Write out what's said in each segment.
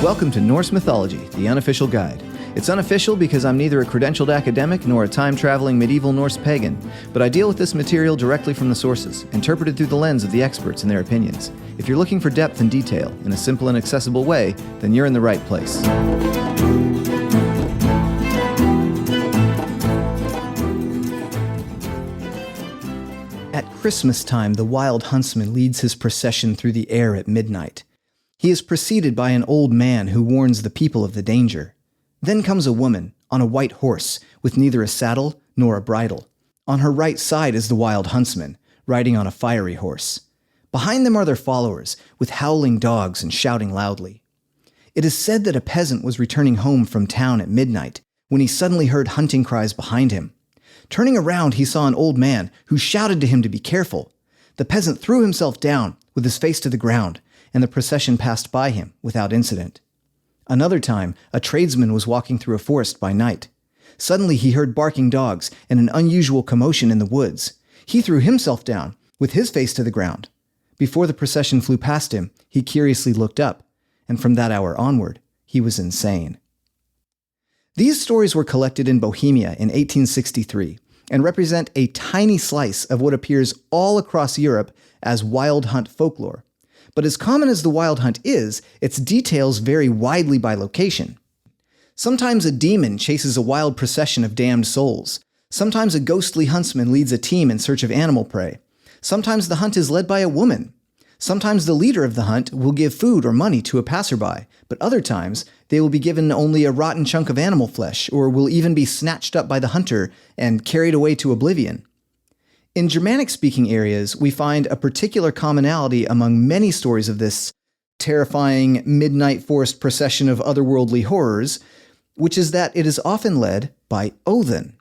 Welcome to Norse Mythology, the unofficial guide. It's unofficial because I'm neither a credentialed academic nor a time-traveling medieval Norse pagan, but I deal with this material directly from the sources, interpreted through the lens of the experts and their opinions. If you're looking for depth and detail in a simple and accessible way, then you're in the right place. At Christmas time, the wild huntsman leads his procession through the air at midnight. He is preceded by an old man who warns the people of the danger. Then comes a woman on a white horse with neither a saddle nor a bridle. On her right side is the wild huntsman, riding on a fiery horse. Behind them are their followers, with howling dogs and shouting loudly. It is said that a peasant was returning home from town at midnight when he suddenly heard hunting cries behind him. Turning around, he saw an old man who shouted to him to be careful. The peasant threw himself down with his face to the ground, and the procession passed by him without incident. Another time, a tradesman was walking through a forest by night. Suddenly he heard barking dogs and an unusual commotion in the woods. He threw himself down, with his face to the ground. Before the procession flew past him, he curiously looked up, and from that hour onward, he was insane. These stories were collected in Bohemia in 1863 and represent a tiny slice of what appears all across Europe as wild hunt folklore. But as common as the wild hunt is, its details vary widely by location. Sometimes a demon chases a wild procession of damned souls. Sometimes a ghostly huntsman leads a team in search of animal prey. Sometimes the hunt is led by a woman. Sometimes the leader of the hunt will give food or money to a passerby, but other times they will be given only a rotten chunk of animal flesh, or will even be snatched up by the hunter and carried away to oblivion. In Germanic-speaking areas, we find a particular commonality among many stories of this terrifying midnight forest procession of otherworldly horrors, which is that it is often led by Odinn.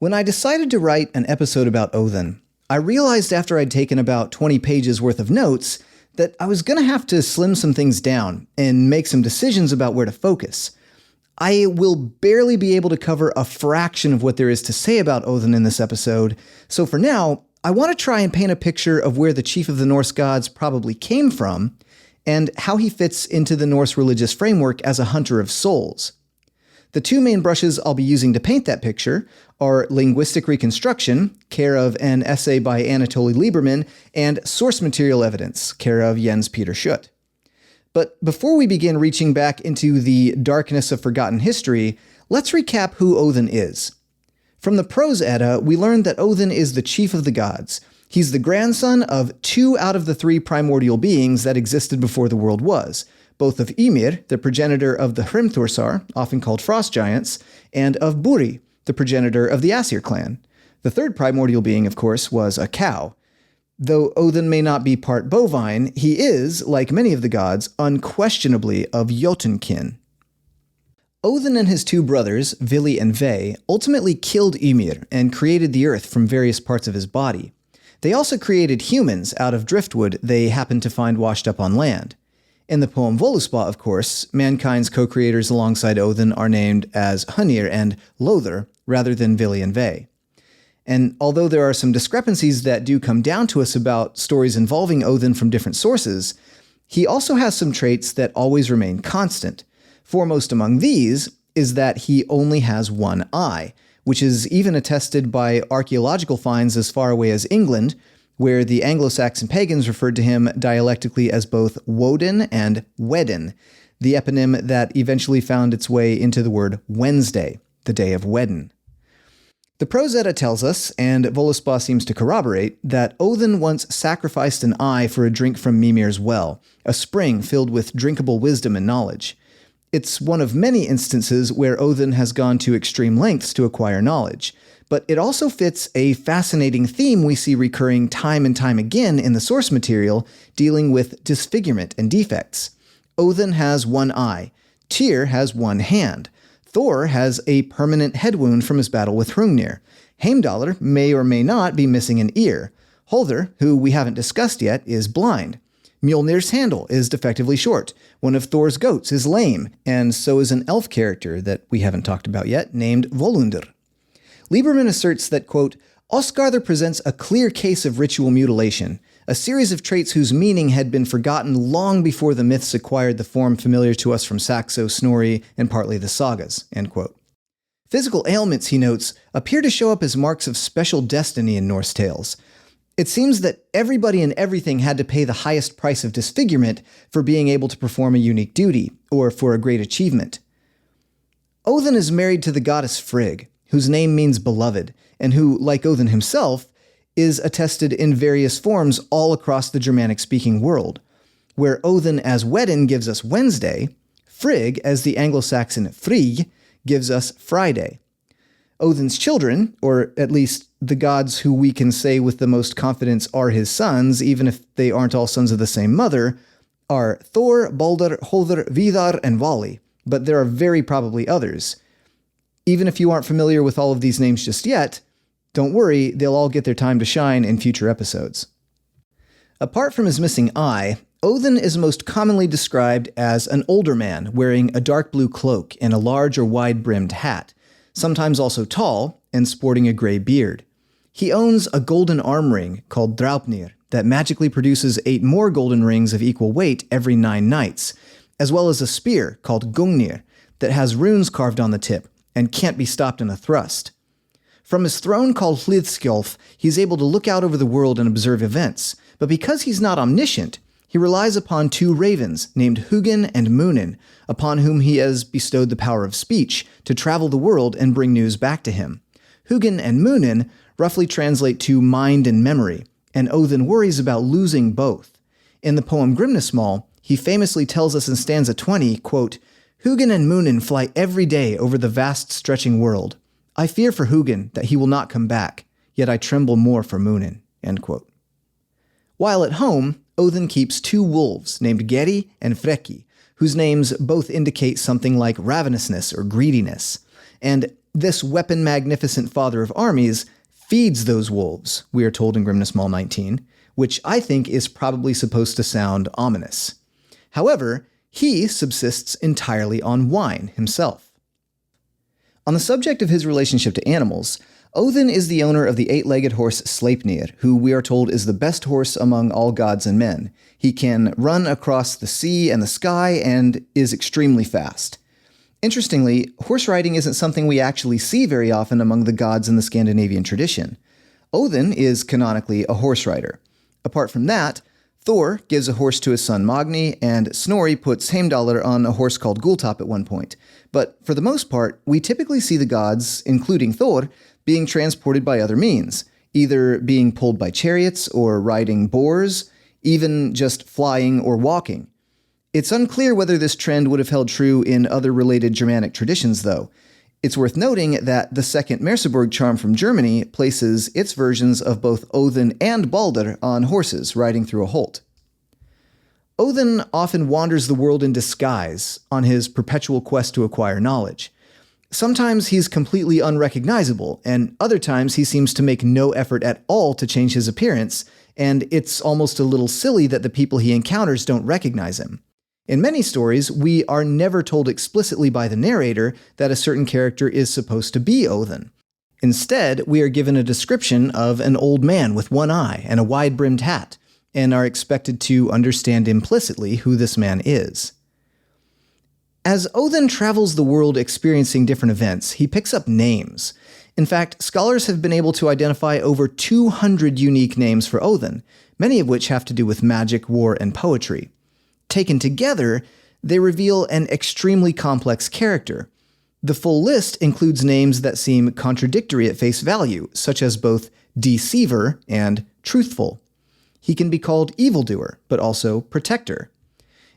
When I decided to write an episode about Odinn, I realized after I'd taken about 20 pages worth of notes that I was going to have to slim some things down and make some decisions about where to focus. I will barely be able to cover a fraction of what there is to say about Odinn in this episode, so for now, I want to try and paint a picture of where the chief of the Norse gods probably came from, and how he fits into the Norse religious framework as a hunter of souls. The two main brushes I'll be using to paint that picture are linguistic reconstruction, care of an essay by Anatoly Lieberman, and source material evidence, care of Jens Peter Schutt. But before we begin reaching back into the darkness of forgotten history, let's recap who Odinn is. From the Prose Edda, we learn that Odinn is the chief of the gods. He's the grandson of 2 out of the 3 primordial beings that existed before the world was, both of Ymir, the progenitor of the Hrimthursar, often called frost giants, and of Buri, the progenitor of the Aesir clan. The 3rd primordial being, of course, was a cow. Though Odinn may not be part bovine, he is, like many of the gods, unquestionably of Jotunkin. Odinn and his 2 brothers, Vili and Ve, ultimately killed Ymir and created the earth from various parts of his body. They also created humans out of driftwood they happened to find washed up on land. In the poem Völuspá, of course, mankind's co-creators alongside Odinn are named as Hönir and Lothr, rather than Vili and Ve. And although there are some discrepancies that do come down to us about stories involving Odinn from different sources, he also has some traits that always remain constant. Foremost among these is that he only has one eye, which is even attested by archaeological finds as far away as England, where the Anglo-Saxon pagans referred to him dialectically as both Woden and Wedden, the eponym that eventually found its way into the word Wednesday, the day of Wedden. The Prose Edda tells us, and Völuspá seems to corroborate, that Odinn once sacrificed an eye for a drink from Mimir's well, a spring filled with drinkable wisdom and knowledge. It's one of many instances where Odinn has gone to extreme lengths to acquire knowledge, but it also fits a fascinating theme we see recurring time and time again in the source material, dealing with disfigurement and defects. Odinn has one eye, Tyr has one hand, Thor has a permanent head wound from his battle with Hrungnir. Heimdallr may or may not be missing an ear. Hölder, who we haven't discussed yet, is blind. Mjolnir's handle is defectively short. One of Thor's goats is lame, and so is an elf character that we haven't talked about yet, named Völundr. Lieberman asserts that, quote, Osgarður presents a clear case of ritual mutilation, a series of traits whose meaning had been forgotten long before the myths acquired the form familiar to us from Saxo, Snorri, and partly the sagas." End quote. Physical ailments, he notes, appear to show up as marks of special destiny in Norse tales. It seems that everybody and everything had to pay the highest price of disfigurement for being able to perform a unique duty, or for a great achievement. Odinn is married to the goddess Frigg, whose name means beloved, and who, like Odinn himself, is attested in various forms all across the Germanic-speaking world. Where Odinn as Wedin gives us Wednesday, Frigg as the Anglo-Saxon Frigg gives us Friday. Odinn's children, or at least the gods who we can say with the most confidence are his sons, even if they aren't all sons of the same mother, are Thor, Balder, Hrólfr, Vidar, and Vali, but there are very probably others. Even if you aren't familiar with all of these names just yet, don't worry, they'll all get their time to shine in future episodes. Apart from his missing eye, Odinn is most commonly described as an older man wearing a dark blue cloak and a large or wide-brimmed hat, sometimes also tall and sporting a gray beard. He owns a golden arm ring called Draupnir that magically produces 8 more golden rings of equal weight every 9 nights, as well as a spear called Gungnir that has runes carved on the tip and can't be stopped in a thrust. From his throne called Hlidskjolf, he's able to look out over the world and observe events, but because he's not omniscient, he relies upon 2 ravens named Hugin and Munin, upon whom he has bestowed the power of speech, to travel the world and bring news back to him. Hugin and Munin roughly translate to mind and memory, and Odinn worries about losing both. In the poem Grimnismal, he famously tells us in stanza 20, quote, "Hugin and Munin fly every day over the vast stretching world. I fear for Hugin that he will not come back, yet I tremble more for Munin." End quote. While at home, Odinn keeps 2 wolves named Geri and Freki, whose names both indicate something like ravenousness or greediness. And this weapon-magnificent father of armies feeds those wolves, we are told in Grimnismal 19, which I think is probably supposed to sound ominous. However, he subsists entirely on wine himself. On the subject of his relationship to animals, Odinn is the owner of the 8-legged horse Sleipnir, who we are told is the best horse among all gods and men. He can run across the sea and the sky and is extremely fast. Interestingly, horse riding isn't something we actually see very often among the gods in the Scandinavian tradition. Odinn is canonically a horse rider. Apart from that, Thor gives a horse to his son Magni, and Snorri puts Heimdallr on a horse called Gulltopp at one point. But for the most part, we typically see the gods, including Thor, being transported by other means, either being pulled by chariots or riding boars, even just flying or walking. It's unclear whether this trend would have held true in other related Germanic traditions, though. It's worth noting that the second Merseburg charm from Germany places its versions of both Odinn and Balder on horses riding through a holt. Odinn often wanders the world in disguise on his perpetual quest to acquire knowledge. Sometimes he's completely unrecognizable, and other times he seems to make no effort at all to change his appearance, and it's almost a little silly that the people he encounters don't recognize him. In many stories, we are never told explicitly by the narrator that a certain character is supposed to be Odinn. Instead, we are given a description of an old man with one eye and a wide-brimmed hat, and are expected to understand implicitly who this man is. As Odinn travels the world experiencing different events, he picks up names. In fact, scholars have been able to identify over 200 unique names for Odinn, many of which have to do with magic, war, and poetry. Taken together, they reveal an extremely complex character. The full list includes names that seem contradictory at face value, such as both deceiver and truthful. He can be called evildoer, but also protector.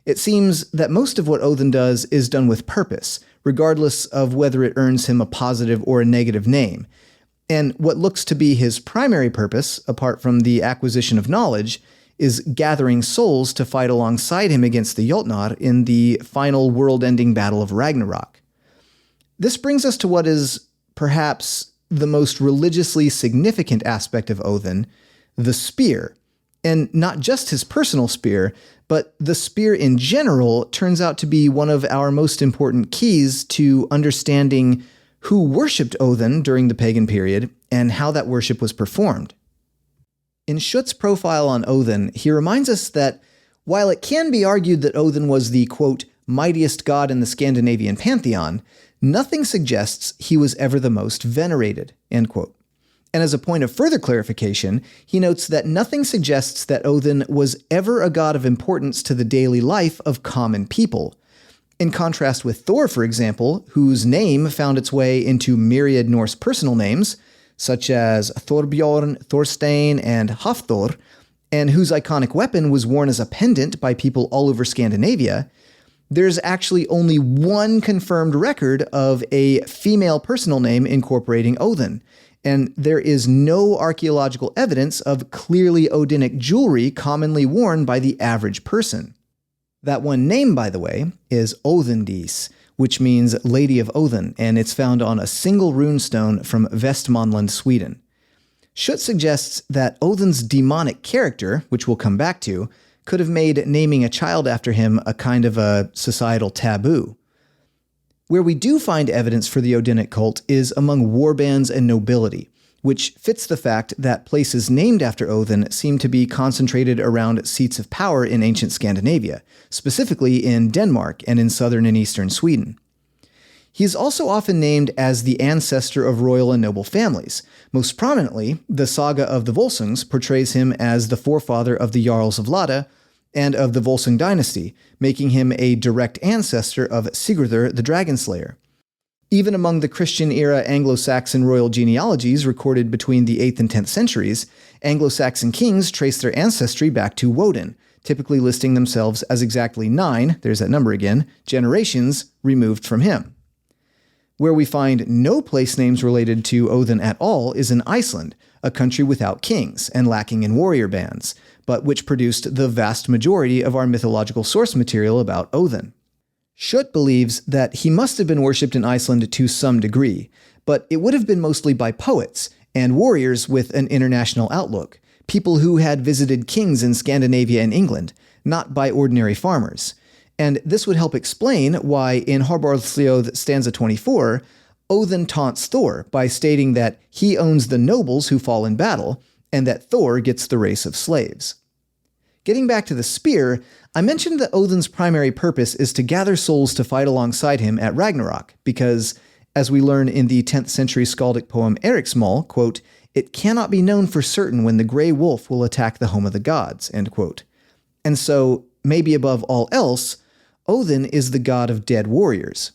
It seems that most of what Odinn does is done with purpose, regardless of whether it earns him a positive or a negative name. And what looks to be his primary purpose, apart from the acquisition of knowledge, is gathering souls to fight alongside him against the Jotnar in the final world-ending battle of Ragnarok. This brings us to what is perhaps the most religiously significant aspect of Odinn, the spear. And not just his personal spear, but the spear in general turns out to be one of our most important keys to understanding who worshipped Odinn during the pagan period and how that worship was performed. In Schutt's profile on Odinn, he reminds us that while it can be argued that Odinn was the, quote, mightiest god in the Scandinavian pantheon, nothing suggests he was ever the most venerated, end quote. And as a point of further clarification, he notes that nothing suggests that Odinn was ever a god of importance to the daily life of common people. In contrast with Thor, for example, whose name found its way into myriad Norse personal names, such as Thorbjorn, Thorstein, and Hafthor, and whose iconic weapon was worn as a pendant by people all over Scandinavia, there's actually only one confirmed record of a female personal name incorporating Odinn, and there is no archaeological evidence of clearly Odinic jewelry commonly worn by the average person. That one name, by the way, is Odindis, which means Lady of Odin, and it's found on a single runestone from Västmanland, Sweden. Schutt suggests that Odinn's demonic character, which we'll come back to, could have made naming a child after him a kind of a societal taboo. Where we do find evidence for the Odinic cult is among warbands and nobility, which fits the fact that places named after Odinn seem to be concentrated around seats of power in ancient Scandinavia, specifically in Denmark and in southern and eastern Sweden. He is also often named as the ancestor of royal and noble families. Most prominently, the saga of the Volsungs portrays him as the forefather of the Jarls of Lade and of the Volsung dynasty, making him a direct ancestor of Sigurður the Dragon Slayer. Even among the Christian-era Anglo-Saxon royal genealogies recorded between the 8th and 10th centuries, Anglo-Saxon kings trace their ancestry back to Woden, typically listing themselves as exactly 9, there's that number again, generations removed from him. Where we find no place names related to Odinn at all is in Iceland, a country without kings and lacking in warrior bands, but which produced the vast majority of our mythological source material about Odinn. Schutt believes that he must have been worshipped in Iceland to some degree, but it would have been mostly by poets and warriors with an international outlook, people who had visited kings in Scandinavia and England, not by ordinary farmers. And this would help explain why in Harbardsljóð stanza 24, Odinn taunts Thor by stating that he owns the nobles who fall in battle, and that Thor gets the race of slaves. Getting back to the spear, I mentioned that Odinn's primary purpose is to gather souls to fight alongside him at Ragnarok, because, as we learn in the 10th century skaldic poem Eriksmal, quote, it cannot be known for certain when the grey wolf will attack the home of the gods, end quote. And so, maybe above all else, Odinn is the god of dead warriors.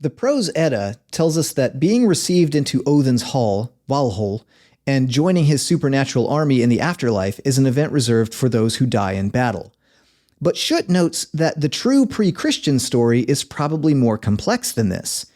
The Prose Edda tells us that being received into Odinn's hall, Valhåll, and joining his supernatural army in the afterlife is an event reserved for those who die in battle. But Schutt notes that the true pre-Christian story is probably more complex than this.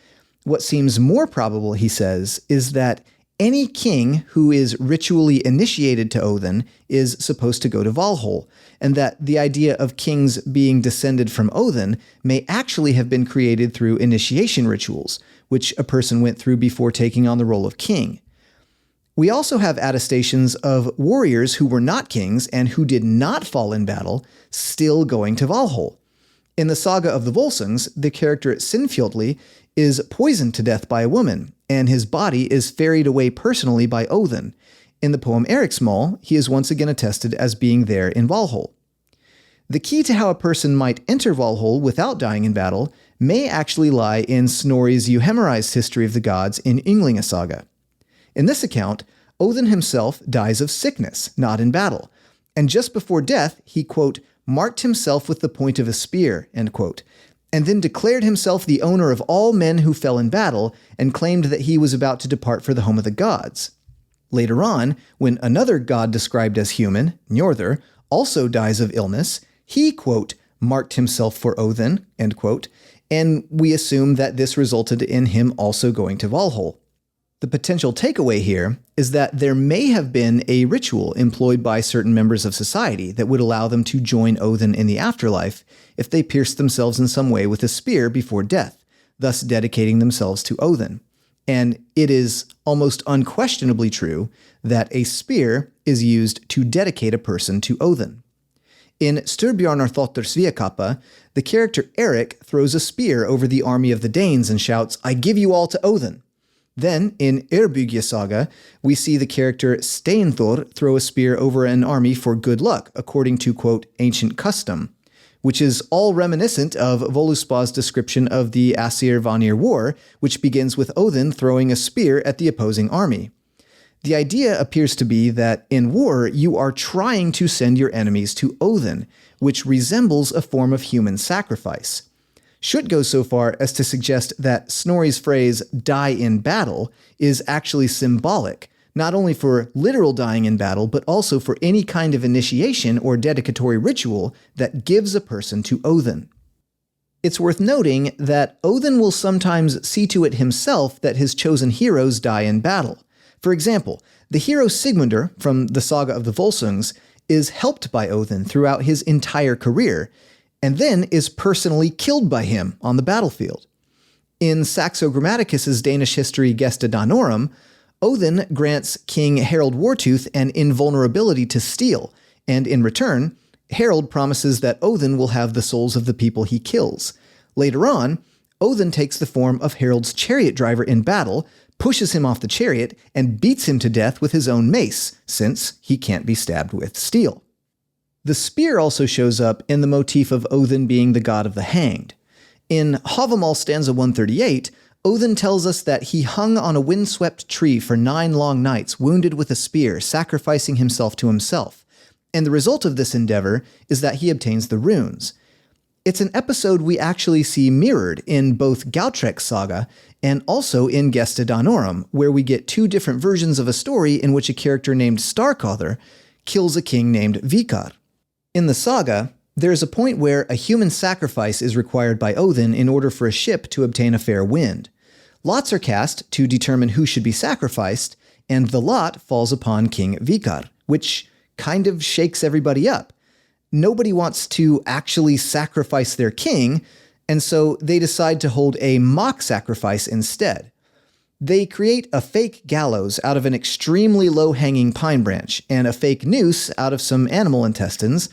What seems more probable, he says, is that any king who is ritually initiated to Odinn is supposed to go to Valhåll, and that the idea of kings being descended from Odinn may actually have been created through initiation rituals, which a person went through before taking on the role of king. We also have attestations of warriors who were not kings and who did not fall in battle still going to Valhåll. In the saga of the Volsungs, the character Sinfjotli is poisoned to death by a woman, and his body is ferried away personally by Odinn. In the poem Eriksmal, he is once again attested as being there in Valhåll. The key to how a person might enter Valhåll without dying in battle may actually lie in Snorri's euhemerized history of the gods in Ynglinga Saga. In this account, Odinn himself dies of sickness, not in battle, and just before death he, quote, marked himself with the point of a spear, end quote, and then declared himself the owner of all men who fell in battle and claimed that he was about to depart for the home of the gods. Later on, when another god described as human, Njörður, also dies of illness, he, quote, marked himself for Odinn, end quote, and we assume that this resulted in him also going to Valhåll. The potential takeaway here is that there may have been a ritual employed by certain members of society that would allow them to join Odinn in the afterlife if they pierced themselves in some way with a spear before death, thus dedicating themselves to Odinn. And it is almost unquestionably true that a spear is used to dedicate a person to Odinn. In Styrbjarnarþóttir Svíakappa, the character Eric throws a spear over the army of the Danes and shouts, "I give you all to Odinn." Then, in Eyrbyggja saga, we see the character Steinthor throw a spear over an army for good luck, according to, quote, ancient custom, which is all reminiscent of Völuspá's description of the Aesir-Vanir War, which begins with Odinn throwing a spear at the opposing army. The idea appears to be that in war, you are trying to send your enemies to Odinn, which resembles a form of human sacrifice. Schutt goes so far as to suggest that Snorri's phrase, die in battle, is actually symbolic, not only for literal dying in battle, but also for any kind of initiation or dedicatory ritual that gives a person to Odinn. It's worth noting that Odinn will sometimes see to it himself that his chosen heroes die in battle. For example, the hero Sigmundur from the Saga of the Volsungs is helped by Odinn throughout his entire career, and then is personally killed by him on the battlefield. In Saxo Grammaticus's Danish history Gesta Danorum, Odinn grants King Harald Wartooth an invulnerability to steel, and in return, Harald promises that Odinn will have the souls of the people he kills. Later on, Odinn takes the form of Harald's chariot driver in battle, pushes him off the chariot, and beats him to death with his own mace, since he can't be stabbed with steel. The spear also shows up in the motif of Odinn being the god of the hanged. In Havamal stanza 138, Odinn tells us that he hung on a windswept tree for 9 long nights, wounded with a spear, sacrificing himself to himself. And the result of this endeavor is that he obtains the runes. It's an episode we actually see mirrored in both Gautrek's saga and also in Gesta Danorum, where we get 2 different versions of a story in which a character named Starkother kills a king named Vikar. In the saga, there is a point where a human sacrifice is required by Odinn in order for a ship to obtain a fair wind. Lots are cast to determine who should be sacrificed, and the lot falls upon King Vikar, which kind of shakes everybody up. Nobody wants to actually sacrifice their king, and so they decide to hold a mock sacrifice instead. They create a fake gallows out of an extremely low-hanging pine branch, and a fake noose out of some animal intestines,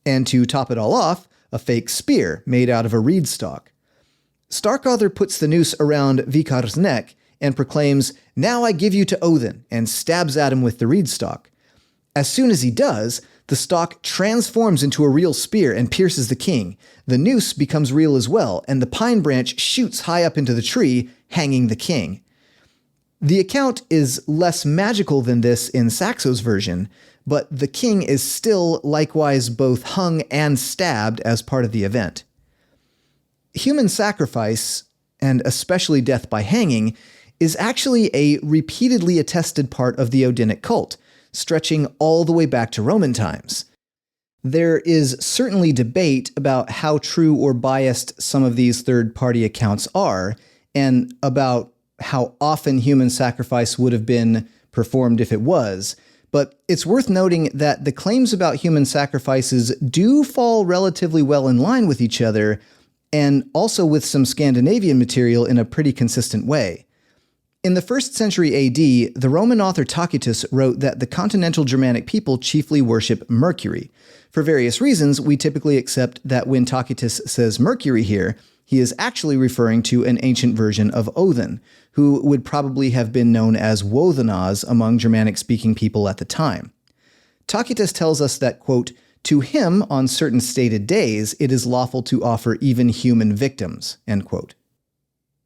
and to top it all off, a fake spear made out of a reed stalk. Starkother puts the noose around Vikar's neck and proclaims, "Now I give you to Odinn," and stabs at him with the reed stalk. As soon as he does, the stalk transforms into a real spear and pierces the king. The noose becomes real as well, and the pine branch shoots high up into the tree, hanging the king. The account is less magical than this in Saxo's version, but the king is still likewise both hung and stabbed as part of the event. Human sacrifice, and especially death by hanging, is actually a repeatedly attested part of the Odinic cult, stretching all the way back to Roman times. There is certainly debate about how true or biased some of these third-party accounts are, and about how often human sacrifice would have been performed if it was, but it's worth noting that the claims about human sacrifices do fall relatively well in line with each other, and also with some Scandinavian material in a pretty consistent way. In the 1st century AD, the Roman author Tacitus wrote that the continental Germanic people chiefly worship Mercury. For various reasons, we typically accept that when Tacitus says Mercury here, he is actually referring to an ancient version of Odinn, who would probably have been known as Wothenaz among Germanic-speaking people at the time. Tacitus tells us that, quote, "To him, on certain stated days, it is lawful to offer even human victims," end quote.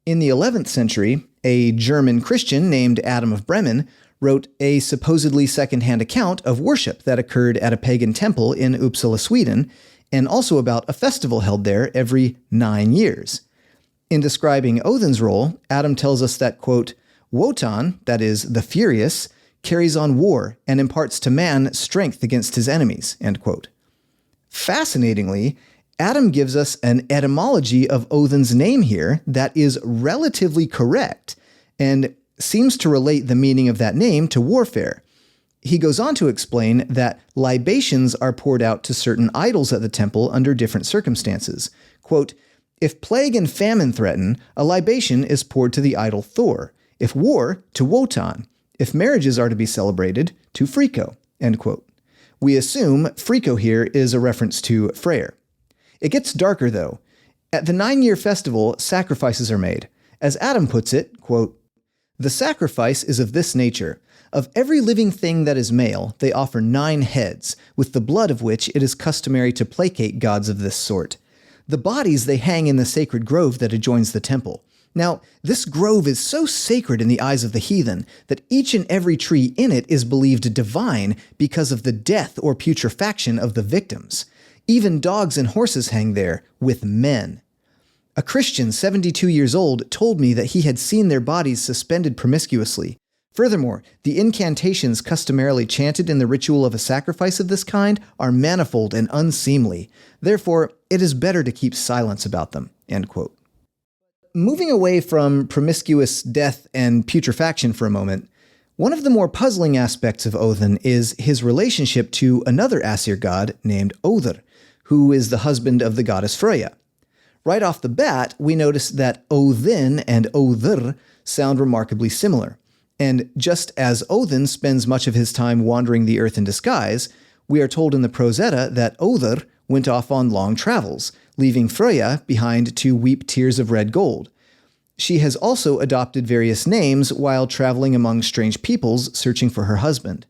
In the 11th century, a German Christian named Adam of Bremen wrote a supposedly second-hand account of worship that occurred at a pagan temple in Uppsala, Sweden, and also about a festival held there every 9 years. In describing Odinn's role, Adam tells us that, quote, "Wotan, that is, the furious, carries on war and imparts to man strength against his enemies," end quote. Fascinatingly, Adam gives us an etymology of Odinn's name here that is relatively correct, and seems to relate the meaning of that name to warfare. He goes on to explain that libations are poured out to certain idols at the temple under different circumstances. Quote, "If plague and famine threaten, a libation is poured to the idol Thor. If war, to Wotan. If marriages are to be celebrated, to Frigga," end quote. We assume Frigga here is a reference to Freyr. It gets darker, though. At the 9-year festival, sacrifices are made. As Adam puts it, quote, The sacrifice is of this nature. Of every living thing that is male, they offer 9 heads, with the blood of which it is customary to placate gods of this sort. The bodies they hang in the sacred grove that adjoins the temple. Now, this grove is so sacred in the eyes of the heathen that each and every tree in it is believed divine because of the death or putrefaction of the victims. Even dogs and horses hang there, with men. A Christian 72 years old told me that he had seen their bodies suspended promiscuously. Furthermore, the incantations customarily chanted in the ritual of a sacrifice of this kind are manifold and unseemly. Therefore, it is better to keep silence about them." End quote. Moving away from promiscuous death and putrefaction for a moment, one of the more puzzling aspects of Odinn is his relationship to another Aesir god named Other, who is the husband of the goddess Freyja. Right off the bat, we notice that Odinn and Other sound remarkably similar. And just as Odinn spends much of his time wandering the earth in disguise, we are told in the Prose Edda that Other went off on long travels, leaving Freyja behind to weep tears of red gold. She has also adopted various names while traveling among strange peoples searching for her husband.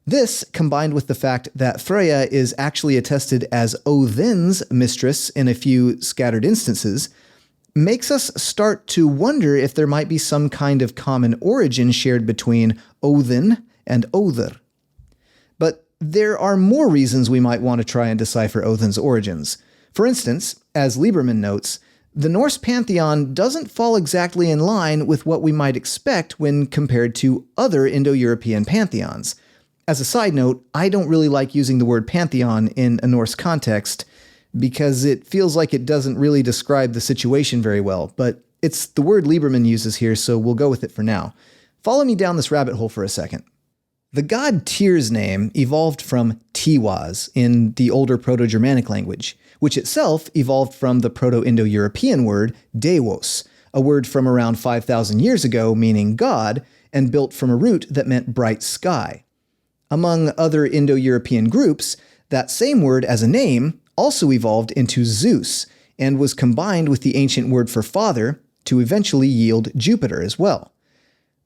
This, combined with the fact that Freyja is actually attested as Odinn's mistress in a few scattered instances, makes us start to wonder if there might be some kind of common origin shared between Odinn and Other. But there are more reasons we might want to try and decipher Odinn's origins. For instance, as Lieberman notes, the Norse pantheon doesn't fall exactly in line with what we might expect when compared to other Indo-European pantheons. As a side note, I don't really like using the word pantheon in a Norse context because it feels like it doesn't really describe the situation very well, but it's the word Lieberman uses here, so we'll go with it for now. Follow me down this rabbit hole for a second. The god Tyr's name evolved from Tiwaz in the older Proto-Germanic language, which itself evolved from the Proto-Indo-European word Deos, a word from around 5,000 years ago meaning God, and built from a root that meant bright sky. Among other Indo-European groups, that same word as a name also evolved into Zeus, and was combined with the ancient word for father to eventually yield Jupiter as well.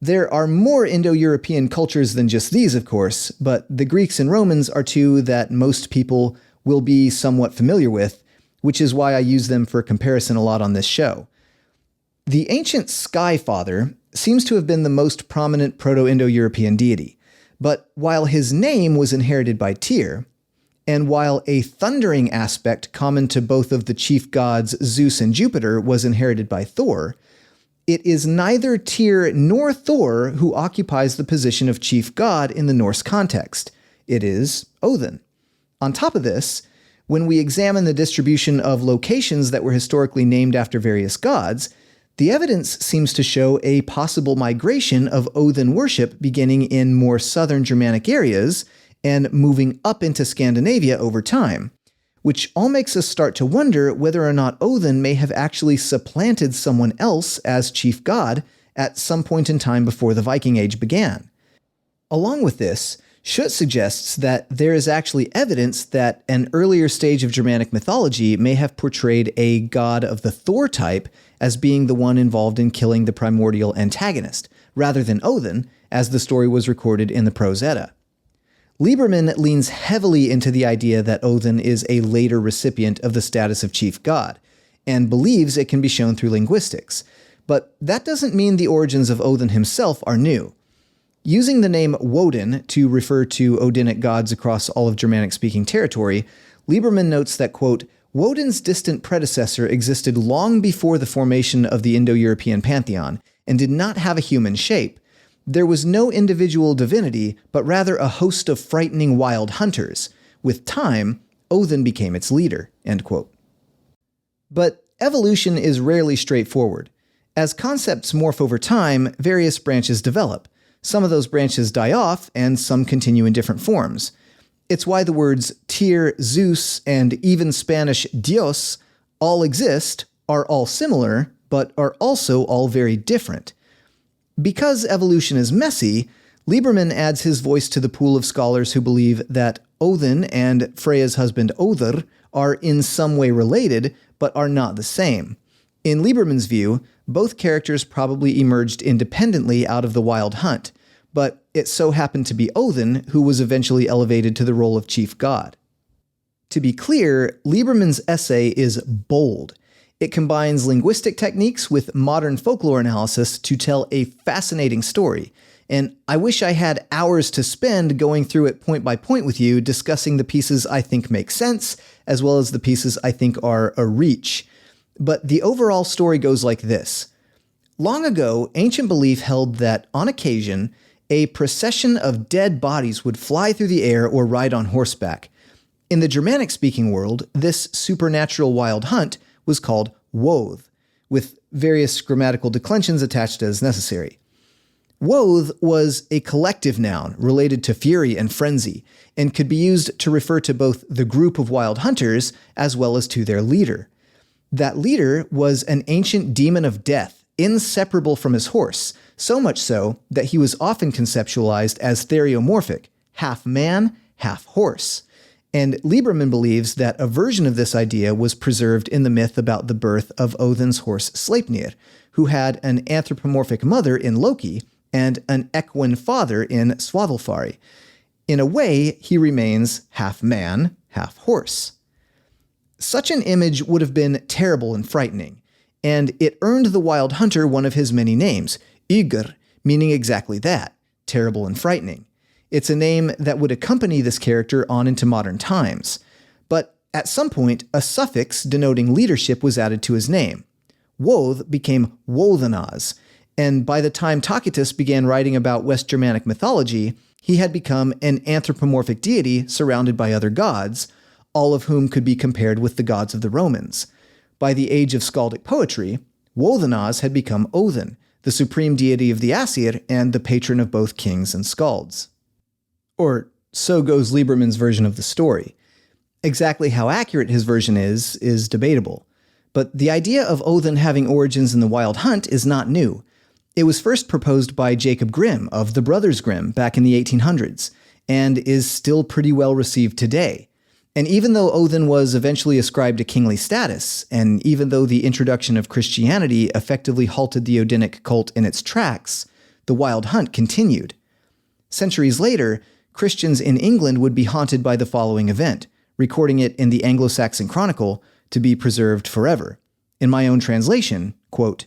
There are more Indo-European cultures than just these, of course, but the Greeks and Romans are two that most people will be somewhat familiar with, which is why I use them for comparison a lot on this show. The ancient Sky Father seems to have been the most prominent Proto-Indo-European deity, but while his name was inherited by Tyr, and while a thundering aspect common to both of the chief gods Zeus and Jupiter was inherited by Thor, it is neither Tyr nor Thor who occupies the position of chief god in the Norse context. It is Odinn. On top of this, when we examine the distribution of locations that were historically named after various gods, the evidence seems to show a possible migration of Odinn worship beginning in more southern Germanic areas and moving up into Scandinavia over time, which all makes us start to wonder whether or not Odinn may have actually supplanted someone else as chief god at some point in time before the Viking Age began. Along with this, Schutt suggests that there is actually evidence that an earlier stage of Germanic mythology may have portrayed a god of the Thor type as being the one involved in killing the primordial antagonist, rather than Odinn, as the story was recorded in the Prose Edda. Lieberman leans heavily into the idea that Odinn is a later recipient of the status of chief god, and believes it can be shown through linguistics. But that doesn't mean the origins of Odinn himself are new. Using the name Woden to refer to Odinic gods across all of Germanic-speaking territory, Lieberman notes that, quote, Woden's distant predecessor existed long before the formation of the Indo-European pantheon, and did not have a human shape. There was no individual divinity, but rather a host of frightening wild hunters. With time, Odinn became its leader, end quote. But evolution is rarely straightforward. As concepts morph over time, various branches develop. Some of those branches die off, and some continue in different forms. It's why the words Tyr, Zeus, and even Spanish Dios all exist, are all similar, but are also all very different. Because evolution is messy, Lieberman adds his voice to the pool of scholars who believe that Odinn and Freyja's husband Other are in some way related, but are not the same. In Lieberman's view, both characters probably emerged independently out of the wild hunt, but it so happened to be Odinn who was eventually elevated to the role of chief god. To be clear, Lieberman's essay is bold. It combines linguistic techniques with modern folklore analysis to tell a fascinating story, and I wish I had hours to spend going through it point by point with you, discussing the pieces I think make sense, as well as the pieces I think are a reach. But the overall story goes like this. Long ago, ancient belief held that, on occasion, a procession of dead bodies would fly through the air or ride on horseback. In the Germanic-speaking world, this supernatural wild hunt was called woð, with various grammatical declensions attached as necessary. Woð was a collective noun related to fury and frenzy, and could be used to refer to both the group of wild hunters as well as to their leader. That leader was an ancient demon of death, inseparable from his horse, so much so that he was often conceptualized as theriomorphic, half man, half horse. And Lieberman believes that a version of this idea was preserved in the myth about the birth of Odinn's horse Sleipnir, who had an anthropomorphic mother in Loki and an equine father in Svaðilfari. In a way, he remains half man, half horse. Such an image would have been terrible and frightening, and it earned the wild hunter one of his many names, Ygr, meaning exactly that, terrible and frightening. It's a name that would accompany this character on into modern times. But at some point, a suffix denoting leadership was added to his name. Woð became Woðanaz, and by the time Tacitus began writing about West Germanic mythology, he had become an anthropomorphic deity surrounded by other gods, all of whom could be compared with the gods of the Romans. By the age of skaldic poetry, Woðanaz had become Odinn, the supreme deity of the Aesir and the patron of both kings and skalds. Or so goes Lieberman's version of the story. Exactly how accurate his version is debatable. But the idea of Odinn having origins in the wild hunt is not new. It was first proposed by Jacob Grimm of the Brothers Grimm back in the 1800s, and is still pretty well received today. And even though Odinn was eventually ascribed a kingly status, and even though the introduction of Christianity effectively halted the Odinic cult in its tracks, the wild hunt continued. Centuries later, Christians in England would be haunted by the following event, recording it in the Anglo-Saxon Chronicle to be preserved forever. In my own translation, quote,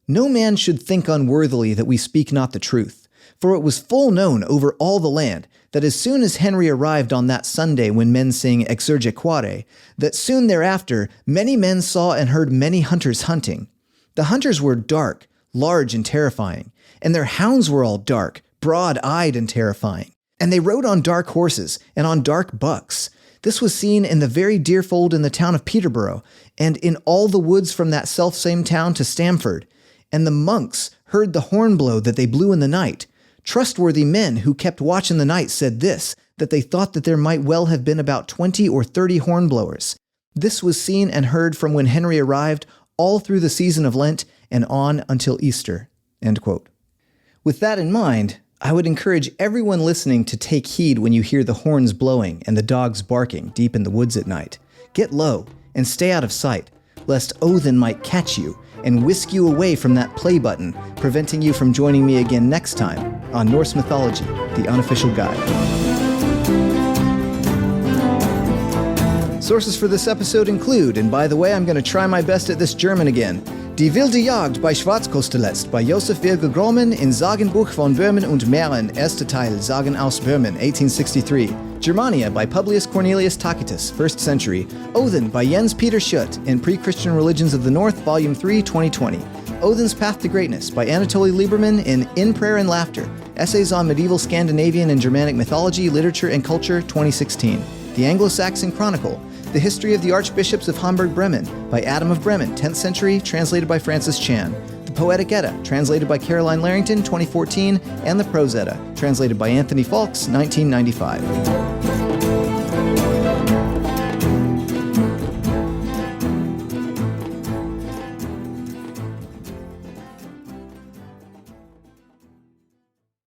"No man should think unworthily that we speak not the truth, for it was full known over all the land that as soon as Henry arrived on that Sunday when men sing Exsurgequare, that soon thereafter many men saw and heard many hunters hunting. The hunters were dark, large, and terrifying, and their hounds were all dark, broad-eyed, and terrifying. And they rode on dark horses and on dark bucks. This was seen in the very deerfold in the town of Peterborough, and in all the woods from that selfsame town to Stamford. And the monks heard the horn blow that they blew in the night. Trustworthy men who kept watch in the night said this, that they thought that there might well have been about 20 or 30 hornblowers. This was seen and heard from when Henry arrived all through the season of Lent and on until Easter." End quote. With that in mind, I would encourage everyone listening to take heed when you hear the horns blowing and the dogs barking deep in the woods at night. Get low and stay out of sight, lest Odinn might catch you and whisk you away from that play button, preventing you from joining me again next time on Norse Mythology, the unofficial guide. Sources for this episode include, and by the way, I'm going to try my best at this German again, Die wilde Jagd bei Schwarzkosteletz by Josef Virgil Grohmann in Sagen-Buch von Böhmen und Mähren, Erster Theil, Sagen aus Böhmen, 1863. Germania by Publius Cornelius Tacitus, 1st century. Odinn by Jens Peter Schutt in Pre-Christian Religions of the North, Volume 3, 2020. Odinn's Path to Greatness by Anatoly Lieberman in Prayer and Laughter, Essays on Medieval Scandinavian and Germanic Mythology, Literature, and Culture, 2016. The Anglo-Saxon Chronicle, The History of the Archbishops of Hamburg-Bremen by Adam of Bremen, 10th century, translated by Francis Chan. The Poetic Edda, translated by Caroline Larrington, 2014, and the Prose Edda, translated by Anthony Falks, 1995.